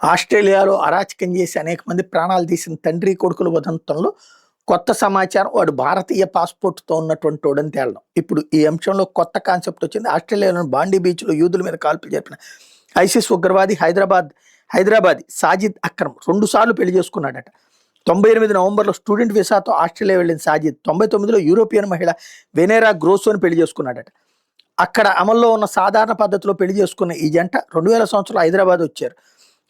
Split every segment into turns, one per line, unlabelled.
ఆస్ట్రేలియాలో అరాచకం చేసి అనేక మంది ప్రాణాలు తీసిన తండ్రి కొడుకుల ఉదంతంలో కొత్త సమాచారం వాడు భారతీయ పాస్పోర్ట్తో ఉన్నటువంటి వాడని తేలడం. ఇప్పుడు ఈ అంశంలో కొత్త కాన్సెప్ట్ వచ్చింది. ఆస్ట్రేలియాలోని బాండీ బీచ్లో యూదుల మీద కాల్పులు జరిపిన ఐసిస్ ఉగ్రవాది హైదరాబాదీ సాజిద్ అక్రమ్ 2 సార్లు పెళ్లి చేసుకున్నాడట. 98 నవంబర్లో స్టూడెంట్ వీసాతో ఆస్ట్రేలియా వెళ్ళిన సాజిద్ 99లో యూరోపియన్ మహిళ వెనేరా గ్రోసోని పెళ్లి చేసుకున్నాడట. అక్కడ అమల్లో ఉన్న సాధారణ పద్ధతిలో పెళ్లి చేసుకున్న ఈ జంట 2000 సంవత్సరంలో హైదరాబాద్ వచ్చారు.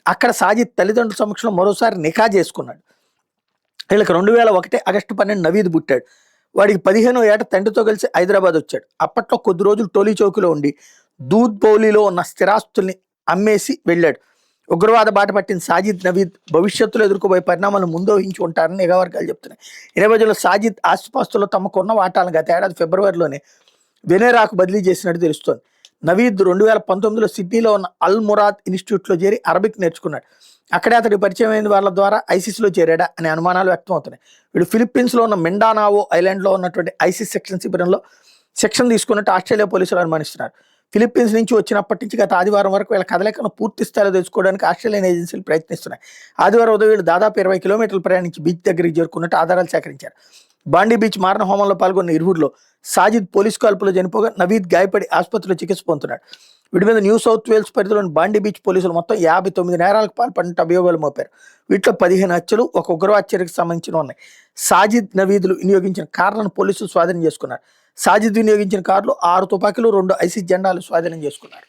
అక్కడ సాజిద్ తల్లిదండ్రుల సమక్షంలో మరోసారి నికా చేసుకున్నాడు. వీళ్ళకి 2001 ఆగస్టు 12 నవీద్ పుట్టాడు. వాడికి 15వ ఏట తండ్రితో కలిసి హైదరాబాద్ వచ్చాడు. అప్పట్లో కొద్ది రోజులు టోలీ చౌకీలో ఉండి దూద్ బౌలీలో ఉన్న స్థిరాస్తుల్ని అమ్మేసి వెళ్ళాడు. ఉగ్రవాద బాట పట్టిన సాజిద్ నవీద్ భవిష్యత్తులో ఎదుర్కోబోయే పరిణామాలను ముందోహించి ఉంటారని నిఘా వర్గాలు చెప్తున్నాయి. ఈ నేపథ్యంలో సాజిద్ ఆస్తిపాస్తుల్లో తమకున్న వాటాలను గత ఏడాది ఫిబ్రవరిలోనే వెనేరాకు బదిలీ చేసినట్టు తెలుస్తోంది. నవీద్ 2019లో సిడ్నీలో ఉన్న అల్ మురాద్ ఇన్స్టిట్యూట్లో చేరి అరబిక్ నేర్చుకున్నాడు. అక్కడే అతడి పరిచయం అయిన వాళ్ళ ద్వారా ఐసిస్లో చేరాడా అనే అనుమానాలు వ్యక్తం అవుతున్నాయి. వీడు ఫిలిప్పీన్స్లో ఉన్న మిండానావో ఐలాండ్లో ఉన్నటువంటి ఐసిస్ సెక్షన్ శిబిరంలో శిక్షణ తీసుకున్నట్టు ఆస్ట్రేలియా పోలీసులు అనుమానిస్తున్నారు. ఫిలిప్పీన్స్ నుంచి వచ్చినప్పటి నుంచి గత ఆదివారం వరకు వీళ్ళ కదలికను పూర్తి స్థాయిలో తెలుసుకోవడానికి ఆస్ట్రేలియన్ ఏజెన్సీలు ప్రయత్నిస్తున్నాయి. ఆదివారం ఉదయం వీళ్ళు దాదాపు 20 కిలోమీటర్లు ప్రయాణించి బీచ్ దగ్గరికి చేరుకున్నట్టు ఆధారాలు సేకరించారు. బాండీ బీచ్ మారణ హోమంలో పాల్గొన్న ఇరువురిలో సాజిద్ పోలీసు కాల్పులో చనిపోగా నవీద్ గాయపడి ఆసుపత్రిలో చికిత్స పొందుతున్నాడు. వీటి మీద న్యూ సౌత్ వేల్స్ పరిధిలోని బాండీ బీచ్ పోలీసులు మొత్తం 59 నేరాలకు పాల్పడినట్టు అభియోగాలు మోపారు. వీటిలో 15 హత్యలు, ఒక ఉగ్రవాద చర్యకు సంబంధించిన ఉన్నాయి. సాజిద్ నవీదులు వినియోగించిన కార్లను పోలీసులు స్వాధీనం చేసుకున్నారు. సాజిద్ వినియోగించిన కార్లు 6 తుపాకీలు, 2 ఐసిస్ జెండాలు స్వాధీనం చేసుకున్నారు.